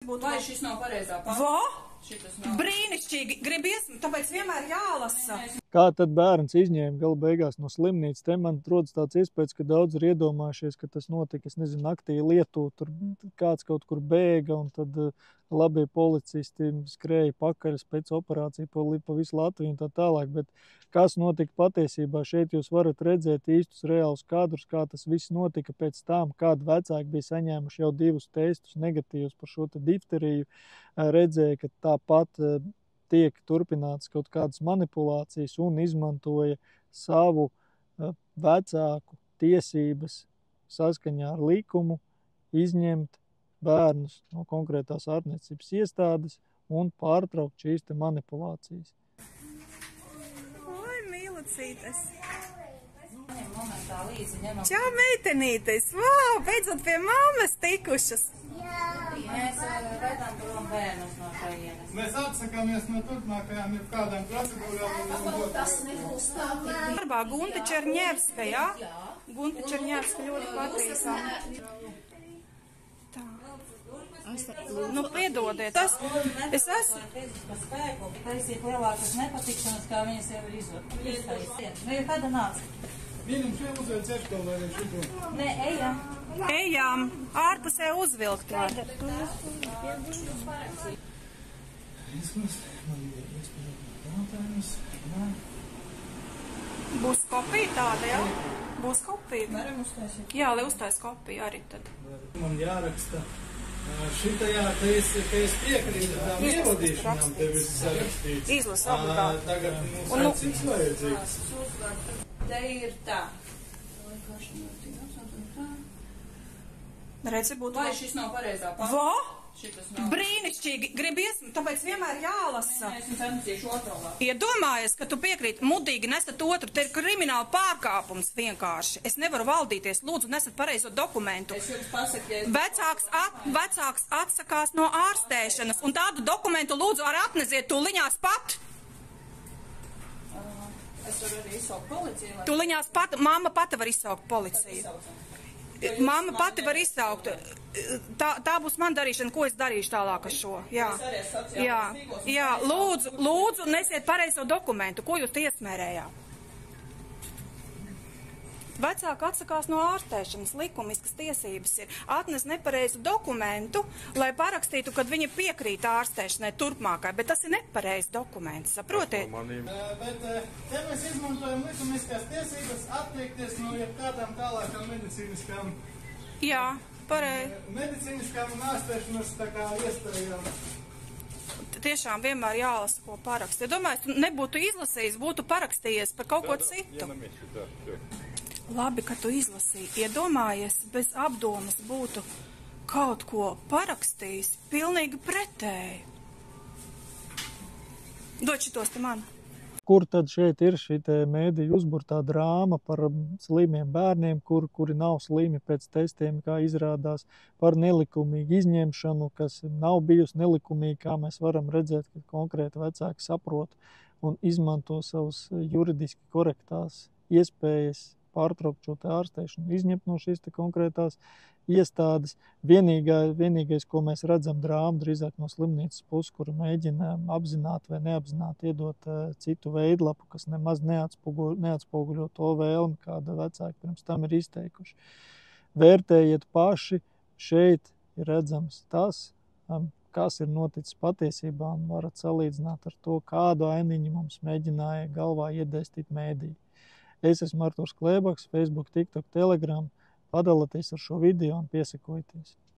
būtu... Vai šis nav pareizā pants? Va? Šitas nav. Brīnišķīgi, gribies, tāpēc vienmēr jālasa. Kā tad bērns izņēma gala beigās no slimnīcas? Te man rodas tāds iespējas, ka daudz ir iedomājušies, ka tas notika, es nezinu, naktī Lietuvā, tur kāds kaut kur bēga, un tad labie policisti skrēja pakaļ pēc operāciju pa visu Latviju un tā tālāk, bet kas notika patiesībā? Šeit jūs varat redzēt īstus reālus kadrus, kā tas viss notika pēc tam, kādi vecāki bija saņēmuši jau 2 testus negatīvus par šo te difteriju, redzēja, ka tāpat tiek turpināts kaut kādas manipulācijas un izmantoja savu vecāku tiesības saskaņā ar likumu izņemt bērnus no konkrētās ārstniecības iestādes un pārtraukt šīs te manipulācijas. Oi, mīlucītes! Momentā līdzi ņemam. Čau, meitenītes! Vau, beidzot pie mammas tikušas! Mēs redam prom bērnus no šajienes. Mēs atsakāmies no turpmākajām kādām procedūrām. Tas nebūs tā. Darbā Gunta Čerņevska, jā? Gunta Čerņevska ļoti patīkama. Tā. Nu, piedodiet. Es esmu... Fizisko spēku, taisīt lielākas nepatikšanas, kā viņas jau ir iztaisīt. Nu, ja kāda nāca? Viņam šeit uzvēl ceško vai šito? Nē, ejam. Ejam, ārpusē uzvilkt var. Izklāst, man ir iespējams jautājums. Būs kopija tāda, jā? Būs kopija. Varam uztaisīt. Jā, lai uztais kopiju arī tad. Man jāraksta šitajā, ka es piekrītu tām ievadīšanām, tev ir sarakstīts. Izlasa obligāti. Tagad mums cits vajadzīgs. Te ir tā. Redzi, būtu... Vai šis nav pareizā pants? Va? Šitas nav. Brīnišķīgi, gribies, tāpēc vienmēr jālasa. Es jums anicīšu otro lapu. Iedomājies, ka tu piekrīti mudīgi nesat otru, te ir krimināla pārkāpums vienkārši. Es nevaru valdīties, lūdzu, nesat pareizo dokumentu. Es jums pasaku, ja Vecāks atsakās no ārstēšanas, un tādu dokumentu lūdzu arī atneziet tūliņās pat. Es varu arī izsaukt policiju. Tūliņās pat, mamma pati var izsaukt policiju. Mamma pati var izsaukt. Tā būs man darīšana, ko es darīšu tālāk ar šo. Jā, lūdzu, nesiet pareizo dokumentu. Ko jūs iesmērējāt? Vecāki atsakās no ārstēšanas, likumiskas tiesības ir. Atnes nepareizu dokumentu, lai parakstītu, kad viņa piekrīt ārstēšanai turpmākai, bet tas ir nepareizs dokuments, saprotiet? Bet te mēs izmantojam likumiskās tiesības attiekties no jebkādām tālākām medicīniskām. Jā, pareizi. Medicīniskām un ārstēšanas tā kā iespējām. Tiešām vienmēr jālasa, ko parakst. Ja domāju, tu nebūtu izlasījis, būtu parakstījies par kaut ko citu. Labi, ka tu izlasīji. Iedomājies, bez apdomas būtu kaut ko parakstījis pilnīgi pretēji. Dod šitos te man. Kur tad šeit ir šī mēdīju uzburtā drāma par slimiem bērniem, kuri nav slimi pēc testiem, kā izrādās, par nelikumīgu izņemšanu, kas nav bijusi nelikumīga, kā mēs varam redzēt, ka konkrēti vecāki saprot un izmanto savus juridiski korektās iespējas pārtraukt šo te ārstēšanu, izņemt no šīs te konkrētās iestādes. Vienīgais, ko mēs redzam drāmu, drīzāk no slimnīcas puses, kuru mēģina apzināti vai neapzināti iedot citu veidlapu, kas nemaz neatspoguļo to vēlmi, kāda vecāki pirms tam ir izteikuši. Vērtējiet paši, šeit ir redzams tas, kas ir noticis patiesībā, un varat salīdzināt ar to, kādu ainiņu mums mēģināja galvā iedēstīt mēdī. Es esmu Arturs Klēbaks, Facebook, TikTok, Telegram. Padalieties ar šo video un piesakojieties.